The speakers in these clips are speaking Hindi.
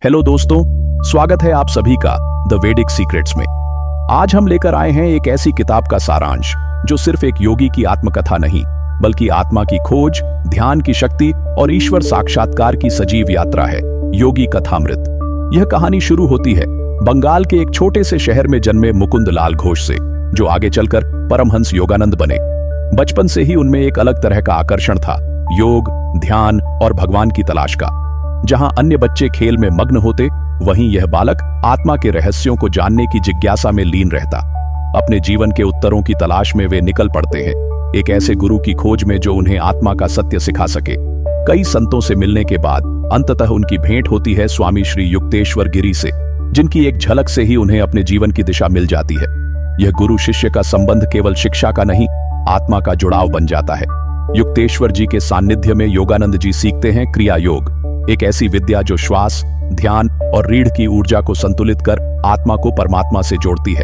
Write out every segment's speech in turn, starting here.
हेलो दोस्तों, स्वागत है आप सभी का द वैदिक सीक्रेट्स में। आज हम लेकर आए हैं एक ऐसी किताब का सारांश जो सिर्फ एक योगी की आत्मकथा नहीं, बल्कि आत्मा की खोज, ध्यान की शक्ति और ईश्वर साक्षात्कार की सजीव यात्रा है, योगी कथामृत। यह कहानी शुरू होती है बंगाल के एक छोटे से शहर में जन्मे मुकुंद लाल घोष से, जो आगे चलकर परमहंस योगानंद बने। बचपन से ही उनमें एक अलग तरह का आकर्षण था, योग, ध्यान और भगवान की तलाश का। जहां अन्य बच्चे खेल में मग्न होते, वहीं यह बालक आत्मा के रहस्यों को जानने की जिज्ञासा में लीन रहता। अपने जीवन के उत्तरों की तलाश में वे निकल पड़ते हैं, एक ऐसे गुरु की खोज में जो उन्हें आत्मा का सत्य सिखा सके। कई संतों से मिलने के बाद अंततः उनकी भेंट होती है स्वामी श्री युक्तेश्वर गिरी से, जिनकी एक झलक से ही उन्हें अपने जीवन की दिशा मिल जाती है। यह गुरु शिष्य का संबंध केवल शिक्षा का नहीं, आत्मा का जुड़ाव बन जाता है। युक्तेश्वर जी के सानिध्य में योगानंद जी सीखते हैं क्रिया योग, एक ऐसी विद्या जो श्वास, ध्यान और रीढ़ की ऊर्जा को संतुलित कर आत्मा को परमात्मा से जोड़ती है।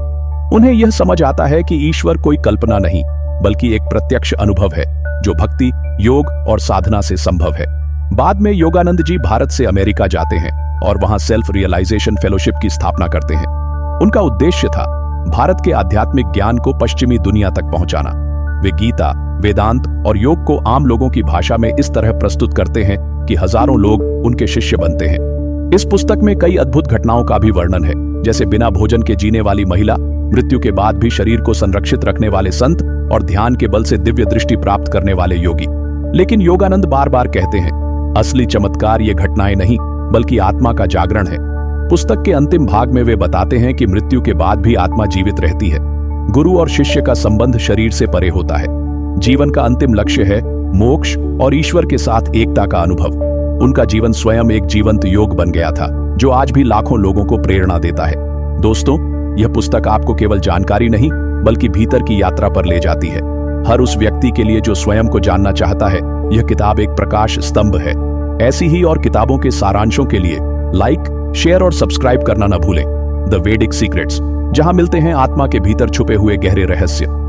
उन्हें यह समझ आता है कि ईश्वर कोई कल्पना नहीं, बल्कि एक प्रत्यक्ष अनुभव है जो भक्ति, योग और साधना से संभव है। बाद में योगानंद जी भारत से अमेरिका जाते हैं और वहां सेल्फ रियलाइजेशन फेलोशिप की स्थापना करते हैं। उनका उद्देश्य था भारत के आध्यात्मिक ज्ञान को पश्चिमी दुनिया तक पहुंचाना। वे गीता, वेदांत और योग को आम लोगों की भाषा में इस तरह प्रस्तुत करते हैं कि हजारों लोग उनके शिष्य बनते हैं। इस पुस्तक में कई अद्भुत घटनाओं का भी वर्णन है, जैसे बिना भोजन के जीने वाली महिला, मृत्यु के बाद भी शरीर को संरक्षित रखने वाले संत और ध्यान के बल से दिव्य दृष्टि प्राप्त करने वाले योगी। लेकिन योगानंद बार बार कहते हैं, असली चमत्कार ये घटनाएं नहीं, बल्कि आत्मा का जागरण है। पुस्तक के अंतिम भाग में वे बताते हैं कि मृत्यु के बाद भी आत्मा जीवित रहती है। गुरु और शिष्य का संबंध शरीर से परे होता है। जीवन का अंतिम लक्ष्य है मोक्ष और ईश्वर के साथ एकता का अनुभव। उनका जीवन स्वयं एक जीवंत योग बन गया था, जो आज भी लाखों लोगों को प्रेरणा देता है। दोस्तों, यह पुस्तक आपको केवल जानकारी नहीं, बल्कि भीतर की यात्रा पर ले जाती है। हर उस व्यक्ति के लिए जो स्वयं को जानना चाहता है, यह किताब एक प्रकाश स्तंभ है। ऐसी ही और किताबों के सारांशों के लिए लाइक, शेयर और सब्सक्राइब करना न भूलें। द वैदिक सीक्रेट्स, जहां मिलते हैं आत्मा के भीतर छुपे हुए गहरे रहस्य।